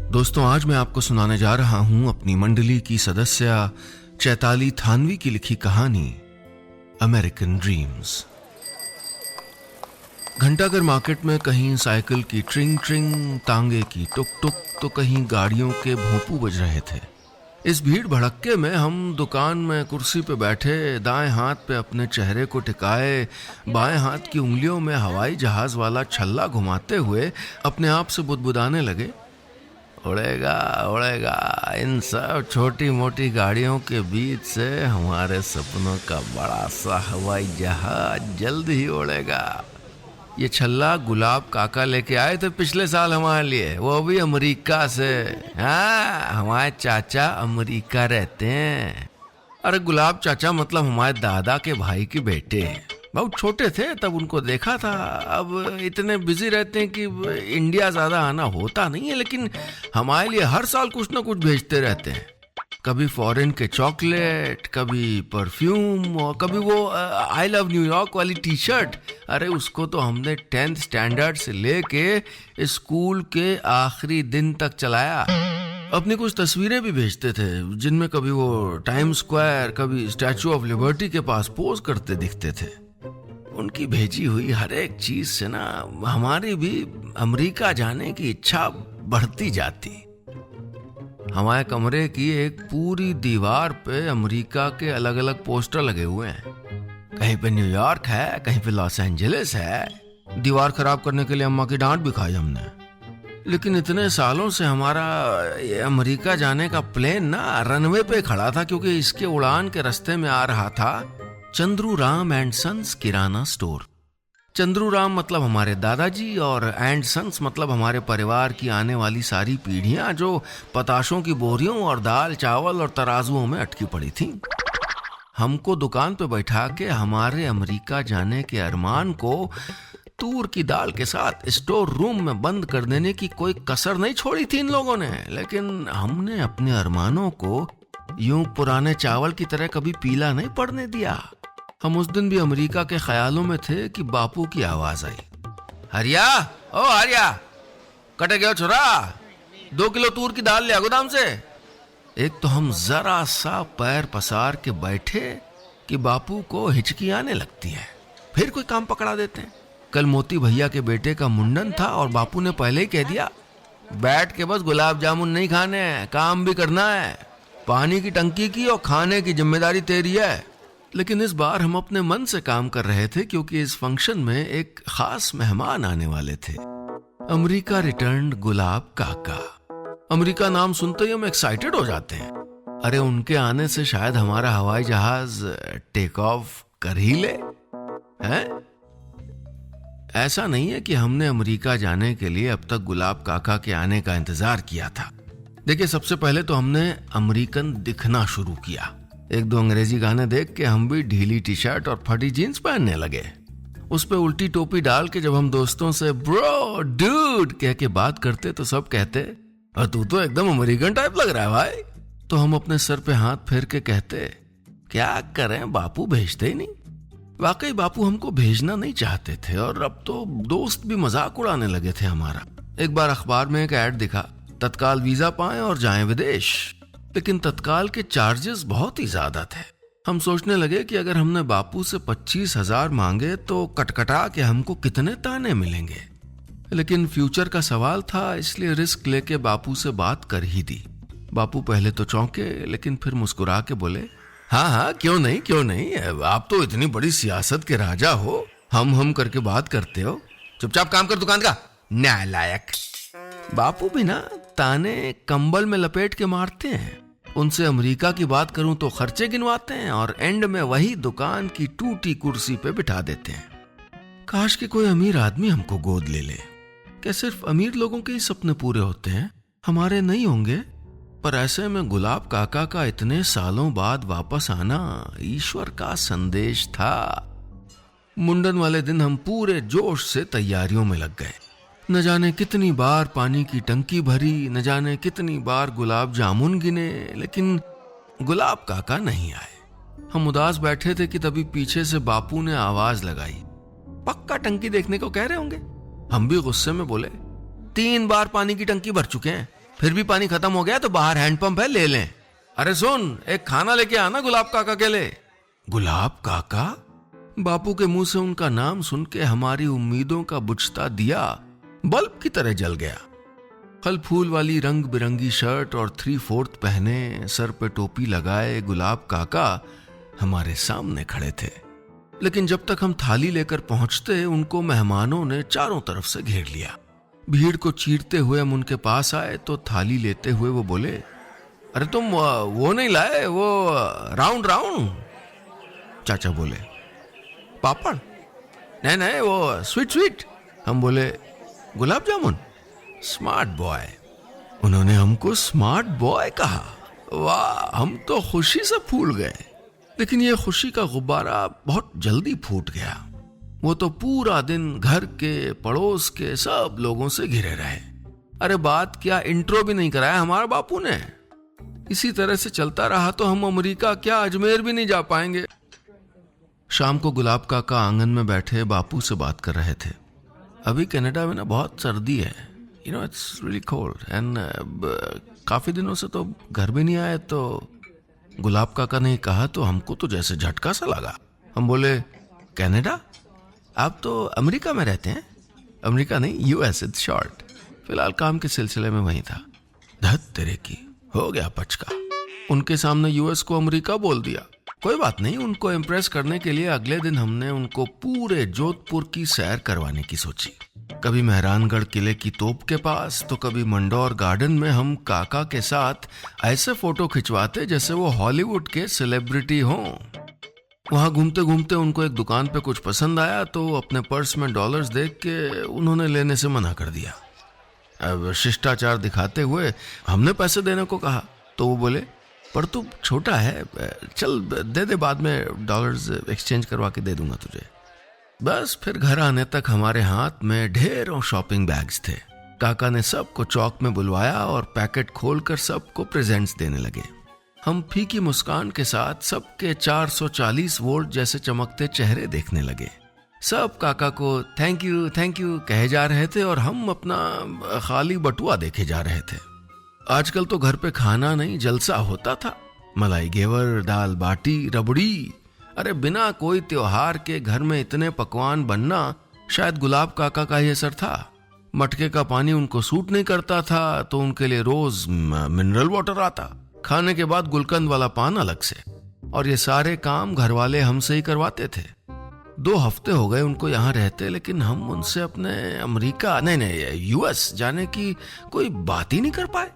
दोस्तों, आज मैं आपको सुनाने जा रहा हूं अपनी मंडली की सदस्य चैताली थानवी की लिखी कहानी अमेरिकन ड्रीम्स। घंटाघर मार्केट में कहीं साइकिल की ट्रिंग ट्रिंग, तांगे की टुक टुक, तो कहीं गाड़ियों के भोंपू बज रहे थे। इस भीड़ भड़क्के में हम दुकान में कुर्सी पे बैठे, दाएं हाथ पे अपने चेहरे को टिकाए, बाएं हाथ की उंगलियों में हवाई जहाज वाला छल्ला घुमाते हुए अपने आप से बुदबुदाने लगे, उड़ेगा उड़ेगा, इन सब छोटी मोटी गाड़ियों के बीच से हमारे सपनों का बड़ा सा हवाई जहाज जल्द ही उड़ेगा। ये छल्ला गुलाब काका लेके आए थे पिछले साल हमारे लिए, वो भी अमेरिका से। हाँ, हमारे चाचा अमेरिका रहते हैं। अरे गुलाब चाचा मतलब हमारे दादा के भाई के बेटे। बहुत छोटे थे तब उनको देखा था। अब इतने बिजी रहते हैं कि इंडिया ज्यादा आना होता नहीं है, लेकिन हमारे लिए हर साल कुछ ना कुछ भेजते रहते हैं। कभी फॉरेन के चॉकलेट, कभी परफ्यूम, और कभी वो आई लव न्यूयॉर्क वाली टी शर्ट। अरे उसको तो हमने 10th स्टैंडर्ड से लेके स्कूल के आखिरी दिन तक चलाया। अपनी कुछ तस्वीरें भी भेजते थे, जिनमें कभी वो टाइम स्क्वायर, कभी स्टैचू ऑफ लिबर्टी के पास पोज करते दिखते थे। उनकी भेजी हुई हर एक चीज से ना हमारी भी अमेरिका जाने की इच्छा बढ़ती जाती। हमारे कमरे की एक पूरी दीवार पे अमेरिका के अलग अलग पोस्टर लगे हुए हैं। कहीं पे न्यूयॉर्क है, कहीं पे लॉस एंजलिस है। दीवार खराब करने के लिए अम्मा की डांट भी खाई हमने। लेकिन इतने सालों से हमारा ये अमेरिका जाने का प्लेन ना रनवे पे खड़ा था, क्योंकि इसके उड़ान के रास्ते में आ रहा था Chandru Ram and sons kirana store. Chandru Ram मतलब हमारे दादाजी, और एंड सन्स मतलब हमारे परिवार की आने वाली सारी पीढ़ियां जो पताशों की बोरियों और दाल चावल और तराजुओं में अटकी पड़ी थीं। हमको दुकान पे बैठा के हमारे अमेरिका जाने के अरमान को तूर की दाल के साथ स्टोर रूम में बंद कर देने की कोई कसर नहीं छोड़ी थी इन लोगों ने। लेकिन हमने अपने अरमानों को यूं पुराने चावल की तरह कभी पीला नहीं पड़ने दिया। हम उस दिन भी अमेरिका के ख्यालों में थे कि बापू की आवाज आई, हरिया, ओ हरिया, कटे गयो छोरा, 2 किलो तूर की दाल लिया गोदाम से। एक तो हम जरा सा पैर पसार के बैठे कि बापू को हिचकी आने लगती है, फिर कोई काम पकड़ा देते हैं। कल मोती भैया के बेटे का मुंडन था और बापू ने पहले ही कह दिया, बैठ के बस गुलाब जामुन नहीं खाने हैं, काम भी करना है। पानी की टंकी की और खाने की जिम्मेदारी तेरी है। लेकिन इस बार हम अपने मन से काम कर रहे थे, क्योंकि इस फंक्शन में एक खास मेहमान आने वाले थे। अमेरिका रिटर्न्ड गुलाब काका। अमेरिका नाम सुनते ही हम एक्साइटेड हो जाते हैं। अरे उनके आने से शायद हमारा हवाई जहाज टेक ऑफ कर ही ले, हैं? ऐसा नहीं है कि हमने अमेरिका जाने के लिए अब तक गुलाब काका के आने का इंतजार किया था। देखिए, सबसे पहले तो हमने अमेरिकन दिखना शुरू किया। 1-2 अंग्रेजी गाने देख के हम भी ढीली टी शर्ट और फटी जीन्स पहनने लगे। उस पे उल्टी टोपी डाल के जब हम दोस्तों से ब्रो, डूड कह के बात करते तो सब कहते, तू तो एकदम अमेरिकन टाइप लग रहा है भाई। तो हम अपने सर पे हाथ फेर के कहते, क्या करें, बापू भेजते ही नहीं। वाकई बापू हमको भेजना नहीं चाहते थे, और अब तो दोस्त भी मजाक उड़ाने लगे थे हमारा। एक बार अखबार में एक ऐड दिखा, तत्काल वीजा पाएं और जाएं विदेश। लेकिन तत्काल के चार्जेस बहुत ही ज्यादा थे। हम सोचने लगे कि अगर हमने बापू से 25,000 मांगे तो कटकटा के हमको कितने ताने मिलेंगे। लेकिन फ्यूचर का सवाल था, इसलिए रिस्क लेके बापू से बात कर ही दी। बापू पहले तो चौंके, लेकिन फिर मुस्कुरा के बोले, हाँ हाँ, क्यों नहीं क्यों नहीं, आप तो इतनी बड़ी सियासत के राजा हो, हम करके बात करते हो, चुपचाप काम कर दुकान का, नालायक। बापू भी ना ताने कंबल में लपेट के मारते हैं। उनसे अमेरिका की बात करूं तो खर्चे गिनवाते हैं, और एंड में वही दुकान की टूटी कुर्सी पे बिठा देते हैं। काश कि कोई अमीर आदमी हमको गोद ले ले। क्या सिर्फ अमीर लोगों के ही सपने पूरे होते हैं, हमारे नहीं होंगे? पर ऐसे में गुलाब काका का इतने सालों बाद वापस आना ईश्वर का संदेश था। मुंडन वाले दिन हम पूरे जोश से तैयारियों में लग गए। न जाने कितनी बार पानी की टंकी भरी, न जाने कितनी बार गुलाब जामुन गिने, लेकिन गुलाब काका नहीं आए। हम उदास बैठे थे कि तभी पीछे से बापू ने आवाज लगाई, पक्का टंकी देखने को कह रहे होंगे। हम भी गुस्से में बोले, 3 बार पानी की टंकी भर चुके हैं, फिर भी पानी खत्म हो गया तो बाहर हैंडपंप है, ले लें। अरे सुन, एक खाना लेके आना गुलाब काका के लिए। गुलाब काका? बापू के मुंह से उनका नाम सुन के हमारी उम्मीदों का बुझता दिया बल्ब की तरह जल गया। फल फूल वाली रंग बिरंगी शर्ट और 3/4 पहने, सर पे टोपी लगाए गुलाब काका हमारे सामने खड़े थे। लेकिन जब तक हम थाली लेकर पहुंचते, उनको मेहमानों ने चारों तरफ से घेर लिया। भीड़ को चीरते हुए हम उनके पास आए तो थाली लेते हुए वो बोले, अरे तुम वो नहीं लाए, वो राउंड राउंड? चाचा बोले, पापड़? नहीं नहीं, वो स्वीट स्वीट। हम बोले, गुलाब जामुन? Smart boy. उन्होंने हमको स्मार्ट बॉय कहा। वाह, हम तो खुशी से फूल गए। लेकिन ये खुशी का गुब्बारा बहुत जल्दी फूट गया। वो तो पूरा दिन घर के, पड़ोस के सब लोगों से घिरे रहे। अरे बात क्या, इंट्रो भी नहीं कराया हमारे बापू ने। इसी तरह से चलता रहा तो हम अमेरिका क्या, अजमेर भी नहीं जा पाएंगे। शाम को गुलाब काका आंगन में बैठे बापू से बात कर रहे थे। अभी कनाडा में ना बहुत सर्दी है, इट्स रियली कोल्ड, एंड काफी दिनों से तो घर भी नहीं आए। तो गुलाब काका ने कहा तो हमको तो जैसे झटका सा लगा। हम बोले, कनाडा? आप तो अमेरिका में रहते हैं? अमेरिका नहीं, यूएस, इट्स शॉर्ट। फिलहाल काम के सिलसिले में वहीं था। धत तेरे की, हो गया पचका। उनके सामने यूएस को अमेरिका बोल दिया। कोई बात नहीं, उनको इम्प्रेस करने के लिए अगले दिन हमने उनको पूरे जोधपुर की सैर करवाने की सोची। कभी मेहरानगढ़ किले की तोप के पास तो कभी मंडौर गार्डन में हम काका के साथ ऐसे फोटो खिंचवाते जैसे वो हॉलीवुड के सेलिब्रिटी हों। वहां घूमते घूमते उनको एक दुकान पे कुछ पसंद आया तो अपने पर्स में डॉलर्स देख के उन्होंने लेने से मना कर दिया। अब शिष्टाचार दिखाते हुए हमने पैसे देने को कहा तो वो बोले, पर तू छोटा है, चल दे दे, बाद में डॉलर्स एक्सचेंज करवा के दे दूंगा तुझे। बस फिर घर आने तक हमारे हाथ में ढेरों शॉपिंग बैग्स थे। काका ने सबको चौक में बुलवाया और पैकेट खोलकर सबको प्रेजेंट्स देने लगे। हम फीकी मुस्कान के साथ सबके 440 वोल्ट जैसे चमकते चेहरे देखने लगे। सब काका को थैंक यू कहे जा रहे थे और हम अपना खाली बटुआ देखे जा रहे थे। आजकल तो घर पे खाना नहीं, जलसा होता था। मलाई घेवर, दाल बाटी, रबड़ी। अरे बिना कोई त्योहार के घर में इतने पकवान बनना शायद गुलाब काका का ही असर था। मटके का पानी उनको सूट नहीं करता था तो उनके लिए रोज मिनरल वाटर आता। खाने के बाद गुलकंद वाला पान अलग से। और ये सारे काम घर वाले हमसे ही करवाते थे। 2 हफ्ते हो गए उनको यहाँ रहते, लेकिन हम उनसे अपने अमेरिका नहीं यूएस जाने की कोई बात ही नहीं कर पाए।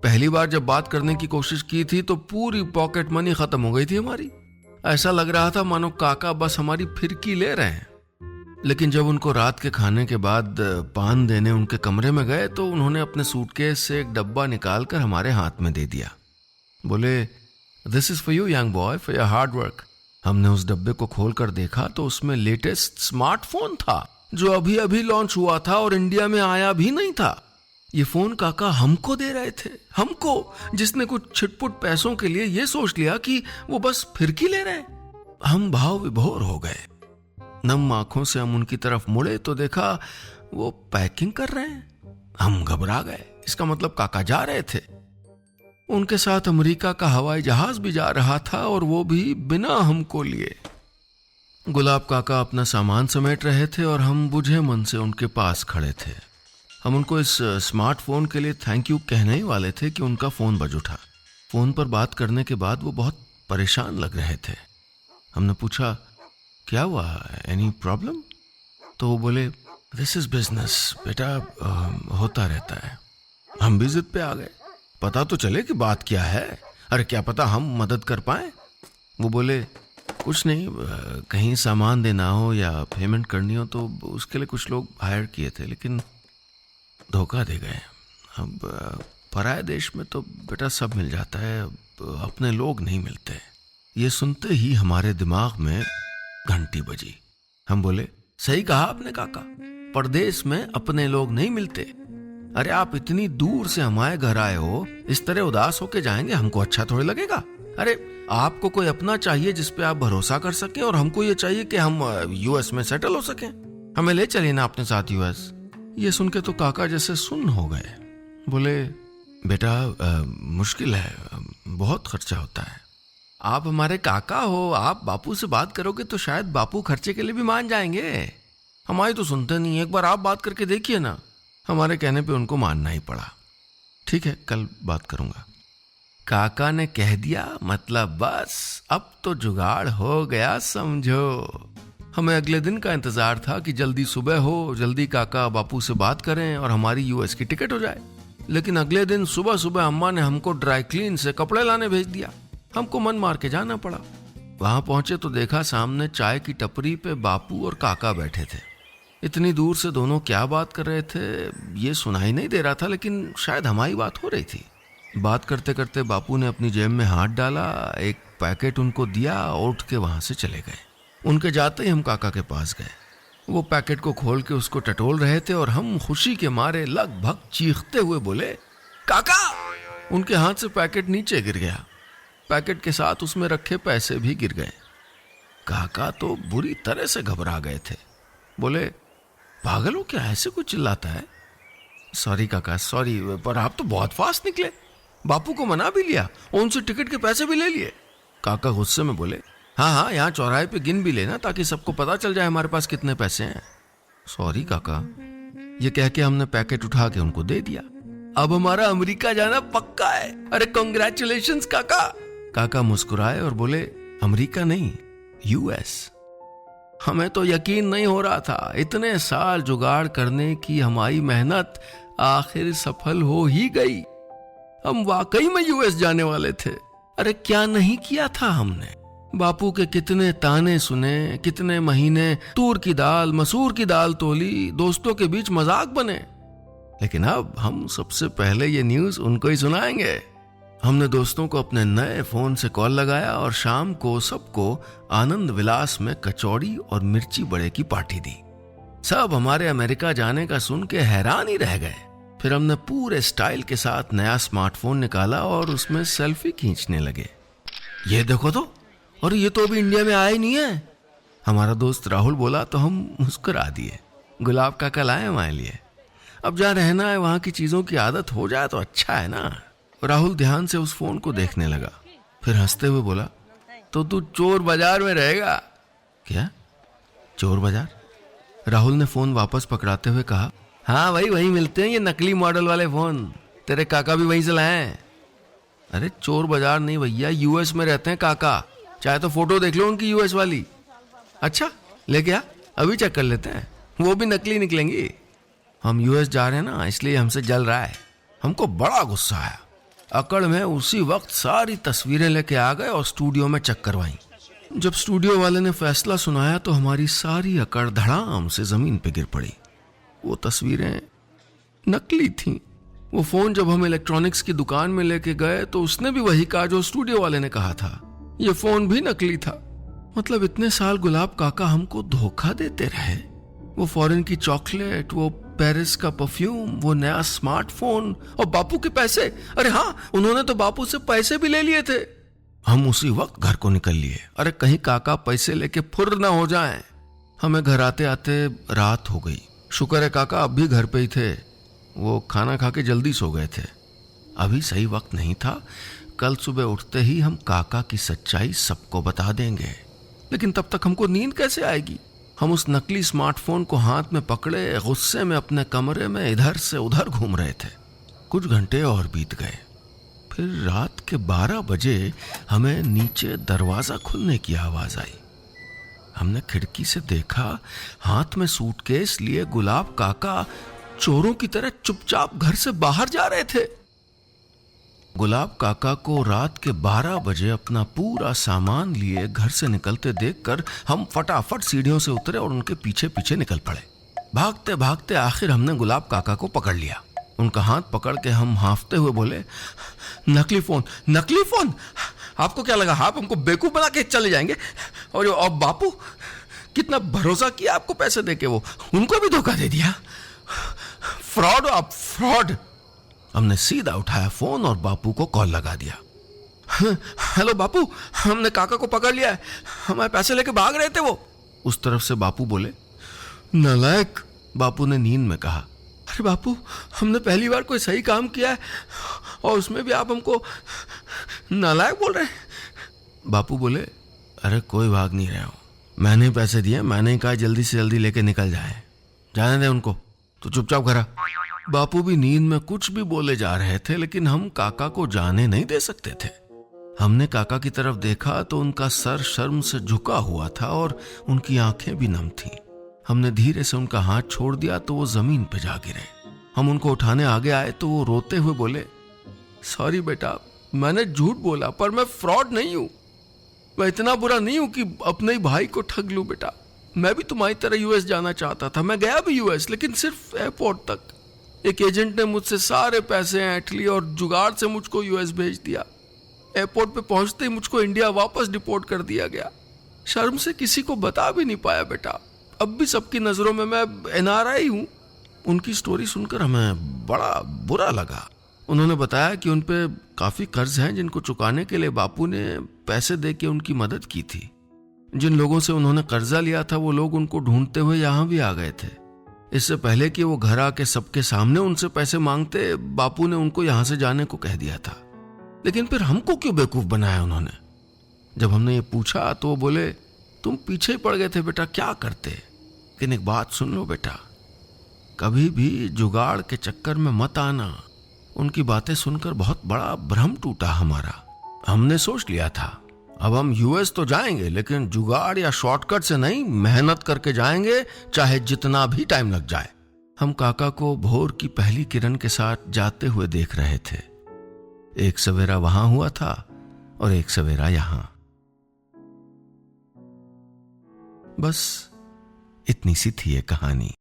पहली बार जब बात करने की कोशिश की थी तो पूरी पॉकेट मनी खत्म हो गई थी हमारी। ऐसा लग रहा था मानो काका बस हमारी फिरकी ले रहे हैं। लेकिन जब उनको रात के खाने के बाद पान देने उनके कमरे में गए तो उन्होंने अपने सूटकेस से एक डब्बा निकालकर हमारे हाथ में दे दिया। बोले, this is for you young boy, for your hard work. हमने उस डब्बे को खोलकर देखा तो उसमें लेटेस्ट स्मार्टफोन था जो अभी अभी लॉन्च हुआ था और इंडिया में आया भी नहीं था। ये फोन काका हमको दे रहे थे, हमको, जिसने कुछ छिटपुट पैसों के लिए ये सोच लिया कि वो बस फिरकी ले रहे हैं। हम भाव विभोर हो गए। नम आंखों से हम उनकी तरफ मुड़े तो देखा वो पैकिंग कर रहे हैं। हम घबरा गए, इसका मतलब काका जा रहे थे। उनके साथ अमेरिका का हवाई जहाज भी जा रहा था और वो भी बिना हमको लिए। गुलाब काका अपना सामान समेट रहे थे और हम बुझे मन से उनके पास खड़े थे। हम उनको इस स्मार्टफोन के लिए थैंक यू कहने ही वाले थे कि उनका फोन बज उठा। फोन पर बात करने के बाद वो बहुत परेशान लग रहे थे। हमने पूछा, क्या हुआ, एनी प्रॉब्लम? तो वो बोले, दिस इज बिजनेस बेटा, होता रहता है। हम भी जिद पे आ गए, पता तो चले कि बात क्या है। अरे क्या पता हम मदद कर पाए। वो बोले, कुछ नहीं, कहीं सामान देना हो या पेमेंट करनी हो तो उसके लिए कुछ लोग हायर किए थे, लेकिन धोखा दे गए। अब पराये देश में तो बेटा सब मिल जाता है, अपने लोग नहीं मिलते। ये सुनते ही हमारे दिमाग में घंटी बजी। हम बोले, सही कहा आपने काका, परदेश में अपने लोग नहीं मिलते। अरे आप इतनी दूर से हमारे घर आए हो, इस तरह उदास होके जाएंगे, हमको अच्छा थोड़ी लगेगा। अरे आपको कोई अपना चाहिए जिस पे आप भरोसा कर सके, और हमको ये चाहिए कि हम यूएस में सेटल हो सके। हमें ले चलिए ना अपने साथ यूएस। ये सुन के तो काका जैसे सुन्न हो गए। बोले, बेटा मुश्किल है, बहुत खर्चा होता है। आप हमारे काका हो, आप बापू से बात करोगे तो शायद बापू खर्चे के लिए भी मान जाएंगे। हमारी तो सुनते नहीं, एक बार आप बात करके देखिए ना। हमारे कहने पे उनको मानना ही पड़ा। ठीक है, कल बात करूंगा। काका ने कह दिया, मतलब बस अब तो जुगाड़ हो गया समझो। हमें अगले दिन का इंतजार था कि जल्दी सुबह हो, जल्दी काका बापू से बात करें और हमारी यूएस की टिकट हो जाए। लेकिन अगले दिन सुबह सुबह अम्मा ने हमको ड्राई क्लीन से कपड़े लाने भेज दिया। हमको मन मार के जाना पड़ा। वहां पहुंचे तो देखा सामने चाय की टपरी पे बापू और काका बैठे थे। इतनी दूर से दोनों क्या बात कर रहे थे ये सुनाई नहीं दे रहा था, लेकिन शायद हमारी बात हो रही थी। बात करते करते बापू ने अपनी जेब में हाथ डाला, एक पैकेट उनको दिया और उठ के वहां से चले गए। उनके जाते ही हम काका के पास गए। वो पैकेट को खोल के उसको टटोल रहे थे और हम खुशी के मारे लगभग चीखते हुए बोले, काका! उनके हाथ से पैकेट नीचे गिर गया। पैकेट के साथ उसमें रखे पैसे भी गिर गए। काका तो बुरी तरह से घबरा गए थे। बोले, पागल हो क्या, ऐसे कुछ चिल्लाता है? सॉरी काका, सॉरी, पर आप तो बहुत फास्ट निकले। बापू को मना भी लिया और उनसे टिकट के पैसे भी ले लिए। काका गुस्से में बोले, हाँ, यहाँ चौराहे पे गिन भी लेना ताकि सबको पता चल जाए हमारे पास कितने पैसे हैं। सॉरी काका। ये कह के हमने पैकेट उठा के उनको दे दिया। अब हमारा अमेरिका जाना पक्का है। अरे कांग्रेचुलेशंस काका। काका मुस्कुराए और बोले, अमेरिका नहीं, यूएस। हमें तो यकीन नहीं हो रहा था, इतने साल जुगाड़ करने की हमारी मेहनत आखिर सफल हो ही गई। हम वाकई में यूएस जाने वाले थे। अरे क्या नहीं किया था हमने। बापू के कितने ताने सुने, कितने महीने तूर की दाल मसूर की दाल तोली, दोस्तों के बीच मजाक बने। लेकिन अब हम सबसे पहले ये न्यूज उनको ही सुनाएंगे। हमने दोस्तों को अपने नए फोन से कॉल लगाया और शाम को सबको आनंद विलास में कचौड़ी और मिर्ची बड़े की पार्टी दी। सब हमारे अमेरिका जाने का सुन के हैरान ही रह गए। फिर हमने पूरे स्टाइल के साथ नया स्मार्टफोन निकाला और उसमें सेल्फी खींचने लगे। ये देखो तो, और ये तो अभी इंडिया में आया ही नहीं है। हमारा दोस्त राहुल बोला तो हम मुस्कुरा दिए। गुलाब काका लाए हमारे लिए। अब जहाँ रहना है वहां की चीजों की आदत हो जाए तो अच्छा है ना। राहुल ध्यान से उस फोन को देखने लगा, फिर हंसते हुए बोला, तो तू चोर बाजार में रहेगा क्या? चोर बाजार? राहुल ने फोन वापस पकड़ाते हुए कहा, हाँ भाई, वहीं मिलते हैं ये नकली मॉडल वाले फोन। तेरे काका भी वहीं से लाए हैं। अरे चोर बाजार नहीं भैया, यूएस में रहते हैं काका। चाहे तो फोटो देख लो उनकी यूएस वाली। अच्छा, ले गया, अभी चेक कर लेते हैं, वो भी नकली निकलेंगी। हम यूएस जा रहे हैं ना, इसलिए हमसे जल रहा है। हमको बड़ा गुस्सा आया। अकड़ में उसी वक्त सारी तस्वीरें लेके आ गए और स्टूडियो में चेक करवाई। जब स्टूडियो वाले ने फैसला सुनाया तो हमारी सारी अकड़ धड़ाम से जमीन पे गिर पड़ी। वो तस्वीरें नकली थीं। वो फोन जब हम इलेक्ट्रॉनिक्स की दुकान में लेके गए तो उसने भी वही कहा जो स्टूडियो वाले ने कहा था। ये फोन भी नकली था। मतलब इतने साल गुलाब काका हमको धोखा देते रहे। वो फॉरेन की चॉकलेट, वो पेरिस का परफ्यूम, वो नया स्मार्टफोन और बापू के पैसे। अरे हाँ, उन्होंने तो बापू से पैसे भी ले लिए थे। हम उसी वक्त घर को निकल लिए। अरे कहीं काका पैसे लेके फुर्र ना हो जाएं। हमें घर आते आते रात हो गई। शुक्र है काका अब भी घर पे ही थे। वो खाना खा के जल्दी सो गए थे। अभी सही वक्त नहीं था। कल सुबह उठते ही हम काका की सच्चाई सबको बता देंगे। लेकिन तब तक हमको नींद कैसे आएगी? हम उस नकली स्मार्टफोन को हाथ में पकड़े गुस्से में अपने कमरे में इधर से उधर घूम रहे थे। कुछ घंटे और बीत गए। फिर रात के 12 बजे हमें नीचे दरवाजा खुलने की आवाज आई। हमने खिड़की से देखा, हाथ में सूटकेस लिए गुलाब काका चोरों की तरह चुपचाप घर से बाहर जा रहे थे। गुलाब काका को रात के 12 बजे अपना पूरा सामान लिए घर से निकलते देखकर हम फटाफट सीढ़ियों से उतरे और उनके पीछे पीछे निकल पड़े। भागते भागते आखिर हमने गुलाब काका को पकड़ लिया। उनका हाथ पकड़ के हम हांफते हुए बोले, नकली फोन, नकली फोन! आपको क्या लगा आप हमको बेवकूफ बना के चले जाएंगे? और बापू, कितना भरोसा किया आपको पैसे देके, वो उनको भी धोखा दे दिया। फ्रॉड हो आप, फ्रॉड! हमने सीधा उठाया फोन और बापू को कॉल लगा दिया। हेलो बापू, हमने काका को पकड़ लिया है, हमारे पैसे लेके भाग रहे थे वो। उस तरफ से बापू बोले। नालायक, बापू ने नींद में कहा। अरे बापू, हमने पहली बार कोई सही काम किया है और उसमें भी आप हमको नालायक बोल रहे हैं। बापू बोले, अरे कोई भाग नहीं रहे हो, मैंने पैसे दिए, मैंने कहा जल्दी से जल्दी लेके निकल जाए, जाने दे उनको, तो चुपचाप करा। बापू भी नींद में कुछ भी बोले जा रहे थे, लेकिन हम काका को जाने नहीं दे सकते थे। हमने काका की तरफ देखा तो उनका सर शर्म से झुका हुआ था और उनकी आंखें भी नम थीं। हमने धीरे से उनका हाथ छोड़ दिया तो वो जमीन पे जा गिरे। हम उनको उठाने आगे आए तो वो रोते हुए बोले, सॉरी बेटा, मैंने झूठ बोला, पर मैं फ्रॉड नहीं हूं, मैं इतना बुरा नहीं हूं कि अपने ही भाई को ठग लूं। बेटा, मैं भी तुम्हारी तरह यूएस जाना चाहता था, मैं गया भी यूएस, लेकिन सिर्फ एयरपोर्ट तक। एक एजेंट ने मुझसे सारे पैसे ऐंठ लिए और जुगाड़ से मुझको यूएस भेज दिया। एयरपोर्ट पे पहुंचते ही मुझको इंडिया वापस डिपोर्ट कर दिया गया। शर्म से किसी को बता भी नहीं पाया बेटा। अब भी सबकी नजरों में मैं एनआरआई हूं। उनकी स्टोरी सुनकर हमें बड़ा बुरा लगा। उन्होंने बताया कि उन पे काफी कर्ज हैं जिनको चुकाने के लिए बापू ने पैसे दे के उनकी मदद की थी। जिन लोगों से उन्होंने कर्जा लिया था वो लोग उनको ढूंढते हुए यहां भी आ गए थे। इससे पहले कि वो घर आके सबके सामने उनसे पैसे मांगते, बापू ने उनको यहां से जाने को कह दिया था। लेकिन फिर हमको क्यों बेवकूफ बनाया उन्होंने? जब हमने ये पूछा तो वो बोले, तुम पीछे ही पड़ गए थे बेटा, क्या करते। लेकिन एक बात सुन लो बेटा, कभी भी जुगाड़ के चक्कर में मत आना। उनकी बातें सुनकर बहुत बड़ा भ्रम टूटा हमारा। हमने सोच लिया था अब हम यूएस तो जाएंगे, लेकिन जुगाड़ या शॉर्टकट से नहीं, मेहनत करके जाएंगे, चाहे जितना भी टाइम लग जाए। हम काका को भोर की पहली किरण के साथ जाते हुए देख रहे थे। एक सवेरा वहां हुआ था और एक सवेरा यहां। बस इतनी सी थी ये कहानी।